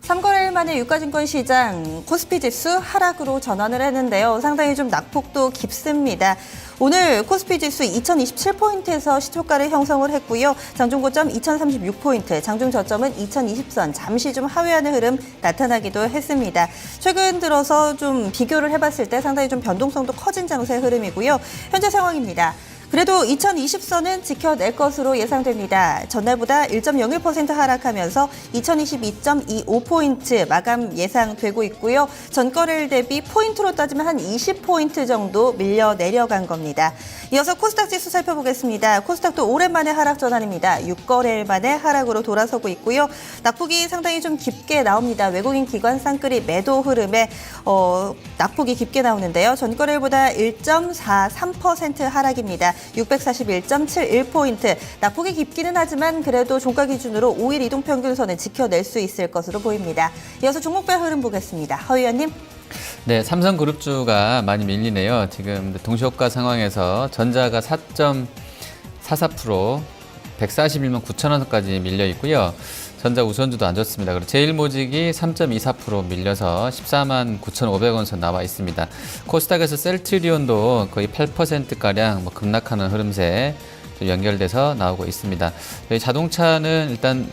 3거래일 만에 유가증권 시장 코스피 지수 하락으로 전환을 했는데요. 상당히 좀 낙폭도 깊습니다. 오늘 코스피 지수 2027포인트에서 시초가를 형성을 했고요. 장중 고점 2036포인트, 장중 저점은 2020선, 잠시 좀 하회하는 흐름 나타나기도 했습니다. 최근 들어서 좀 비교를 해봤을 때 상당히 좀 변동성도 커진 장세 흐름이고요. 현재 상황입니다. 그래도 2020선은 지켜낼 것으로 예상됩니다. 전날보다 1.01% 하락하면서 2022.25포인트 마감 예상되고 있고요. 전거래일 대비 포인트로 따지면 한 20포인트 정도 밀려 내려간 겁니다. 이어서 코스닥 지수 살펴보겠습니다. 코스닥도 오랜만에 하락 전환입니다. 6거래일 만에 하락으로 돌아서고 있고요. 낙폭이 상당히 좀 깊게 나옵니다. 외국인 기관 쌍끌이 매도 흐름에 낙폭이 깊게 나오는데요. 전거래일보다 1.43% 하락입니다. 641.71포인트. 낙폭이 깊기는 하지만 그래도 종가 기준으로 5일 이동평균선을 지켜낼 수 있을 것으로 보입니다. 이어서 종목별 흐름 보겠습니다. 허 의원님. 네, 삼성그룹주가 많이 밀리네요. 지금 동시효과 상황에서 전자가 4.44%, 141만 9천 원까지 밀려 있고요. 전자 우선주도 안 좋습니다. 그리고 제일모직이 3.24% 밀려서 14만 9,500원 선 나와 있습니다. 코스닥에서 셀트리온도 거의 8%가량 급락하는 흐름세 연결돼서 나오고 있습니다. 자동차는 일단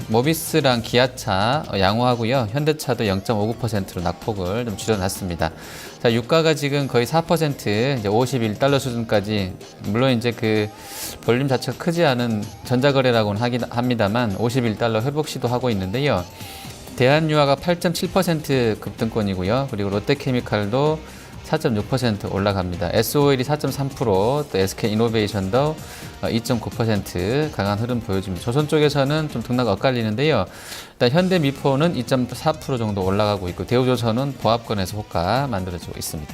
모비스랑 기아차 양호하고요. 현대차도 0.59%로 낙폭을 좀 줄여놨습니다. 자, 유가가 지금 거의 4%, 이제 51달러 수준까지, 물론 이제 볼륨 자체가 크지 않은 전자거래라고는 하긴 합니다만 51달러 회복 시도하고 있는데요. 대한유화가 8.7% 급등권이고요. 그리고 롯데케미칼도 4.6% 올라갑니다. SOL이 4.3%, 또 SK이노베이션도 2.9% 강한 흐름 보여줍니다. 조선 쪽에서는 좀 등락 엇갈리는데요. 일단 현대미포는 2.4% 정도 올라가고 있고, 대우조선은 보합권에서 호가 만들어지고 있습니다.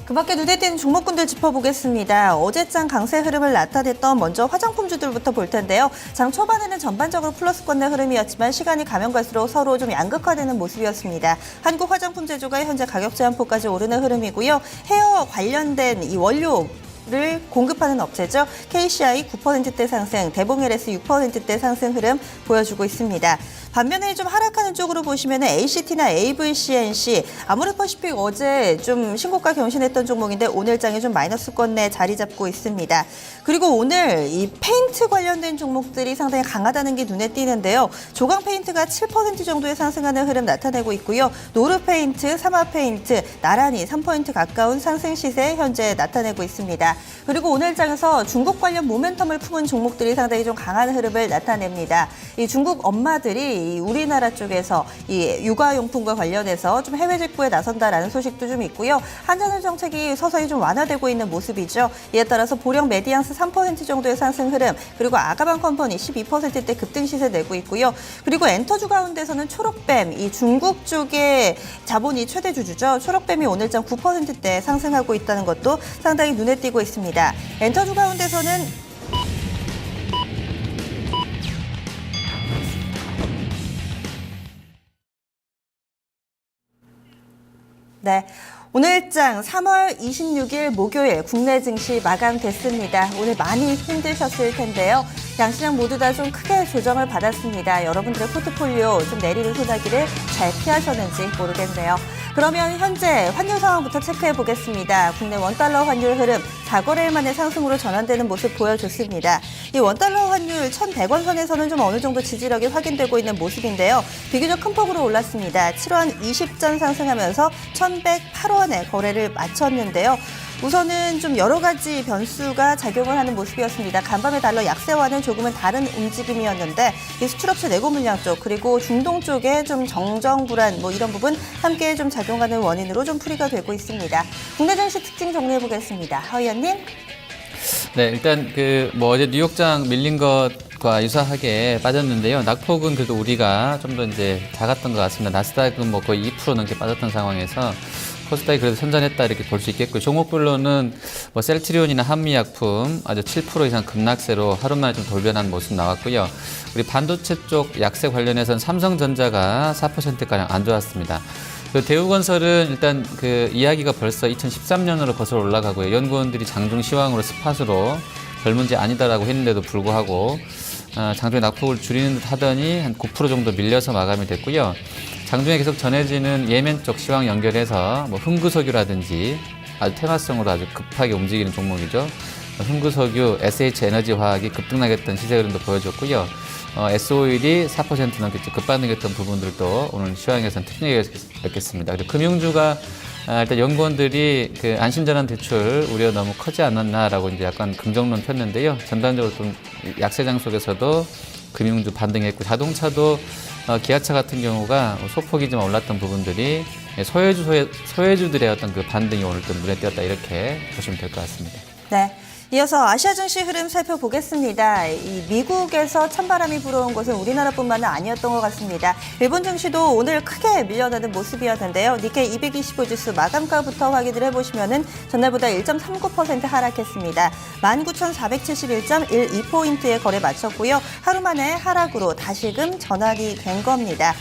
그 밖에 눈에 띄는 종목군들 짚어보겠습니다. 어제장 강세 흐름을 나타냈던 먼저 화장품주들부터 볼 텐데요. 장 초반에는 전반적으로 플러스권의 흐름이었지만 시간이 가면 갈수록 서로 좀 양극화되는 모습이었습니다. 한국 화장품 제조가 현재 가격 제한폭까지 오르는 흐름이고요. 헤어 관련된 이 원료 를 공급하는 업체죠. KCI 9%대 상승, 대봉 LS 6%대 상승 흐름 보여주고 있습니다. 반면에 좀 하락하는 쪽으로 보시면 ACT나 AVCNC, 아모레퍼시픽 어제 좀 신고가 경신했던 종목인데 오늘장에 좀 마이너스권 내 자리 잡고 있습니다. 그리고 오늘 이 페인트 관련된 종목들이 상당히 강하다는 게 눈에 띄는데요. 조강 페인트가 7% 정도의 상승하는 흐름 나타내고 있고요. 노르 페인트, 사마 페인트 나란히 3포인트 가까운 상승 시세 현재 나타내고 있습니다. 그리고 오늘장에서 중국 관련 모멘텀을 품은 종목들이 상당히 좀 강한 흐름을 나타냅니다. 이 중국 엄마들이 우리나라 쪽에서 이 육아용품과 관련해서 좀 해외 직구에 나선다라는 소식도 좀 있고요. 한전의 정책이 서서히 좀 완화되고 있는 모습이죠. 이에 따라서 보령 메디앙스 3% 정도의 상승 흐름, 그리고 아가방 컴퍼니 12%대 급등 시세 내고 있고요. 그리고 엔터주 가운데서는 초록뱀, 이 중국 쪽의 자본이 최대 주주죠. 초록뱀이 오늘장 9%대 상승하고 있다는 것도 상당히 눈에 띄고 있습니다. 엔터주 가운데서는 네. 오늘장 3월 26일 목요일 국내 증시 마감됐습니다. 오늘 많이 힘드셨을 텐데요. 양시장 모두 다 좀 크게 조정을 받았습니다. 여러분들의 포트폴리오 좀 내리는 소나기를 잘 피하셨는지 모르겠네요. 그러면 현재 환율 상황부터 체크해 보겠습니다. 국내 원달러 환율 흐름 4거래일 만에 상승으로 전환되는 모습 보여줬습니다. 이 원달러 환율 1,100원 선에서는 좀 어느 정도 지지력이 확인되고 있는 모습인데요. 비교적 큰 폭으로 올랐습니다. 7원 20전 상승하면서 1,108원에 거래를 마쳤는데요. 우선은 좀 여러 가지 변수가 작용을 하는 모습이었습니다. 간밤의 달러 약세와는 조금은 다른 움직임이었는데 이 수출업체 내고 물량 쪽, 그리고 중동 쪽에 좀 정정 불안 이런 부분 함께 좀 작용하는 원인으로 좀 풀이가 되고 있습니다. 국내 증시 특징 정리해 보겠습니다. 허 의원님. 네, 일단 어제 뉴욕장 밀린 것과 유사하게 빠졌는데요. 낙폭은 그래도 우리가 좀 더 이제 작았던 것 같습니다. 나스닥은 거의 2% 넘게 빠졌던 상황에서 코스닥이 그래도 선전했다 이렇게 볼 수 있겠고요. 종목별로는 셀트리온이나 한미약품 아주 7% 이상 급락세로 하루 만에 좀 돌변한 모습 나왔고요. 우리 반도체 쪽 약세 관련해서는 삼성전자가 4%가량 안 좋았습니다. 대우건설은 일단 이야기가 벌써 2013년으로 거슬러 올라가고요. 연구원들이 장중 시황으로 스팟으로 별 문제 아니다라고 했는데도 불구하고 장중에 낙폭을 줄이는 듯 하더니 한 9% 정도 밀려서 마감이 됐고요. 장중에 계속 전해지는 예멘 쪽 시황 연결해서 뭐 흥구석유라든지 아주 테마성으로 아주 급하게 움직이는 종목이죠. 흥구석유, SH에너지화학이 급등나겠던 시세 흐름도 보여줬고요. S오일이 4% 넘게 급반등했던 부분들도 오늘 시황에서는 특징이었겠습니다. 그리고 금융주가 일단 연구원들이 그 안심전환 대출 우려 너무 크지 않았나라고 이제 약간 긍정론 폈는데요. 전반적으로 좀 약세장 속에서도 금융주 반등했고 자동차도 기아차 같은 경우가 소폭이 좀 올랐던 부분들이 소외주들의 어떤 그 반등이 오늘 또 눈에 띄었다 이렇게 보시면 될 것 같습니다. 네. 이어서 아시아 증시 흐름 살펴보겠습니다. 이 미국에서 찬바람이 불어온 것은 우리나라뿐만은 아니었던 것 같습니다. 일본 증시도 오늘 크게 밀려나는 모습이었는데요. 니케이 225 지수 마감가부터 확인을 해보시면은 전날보다 1.39% 하락했습니다. 19,471.12포인트의 거래 마쳤고요. 하루 만에 하락으로 다시금 전환이 된 겁니다.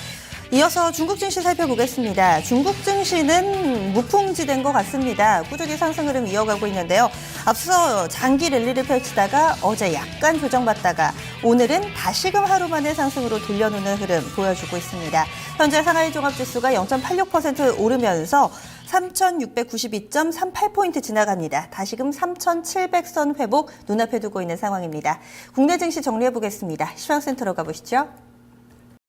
이어서 중국 증시 살펴보겠습니다. 중국 증시는 무풍지대인 것 같습니다. 꾸준히 상승 흐름 이어가고 있는데요. 앞서 장기 랠리를 펼치다가 어제 약간 조정받다가 오늘은 다시금 하루 만에 상승으로 돌려놓는 흐름 보여주고 있습니다. 현재 상하이 종합지수가 0.86% 오르면서 3,692.38포인트 지나갑니다. 다시금 3,700선 회복 눈앞에 두고 있는 상황입니다. 국내 증시 정리해보겠습니다. 시황센터로 가보시죠.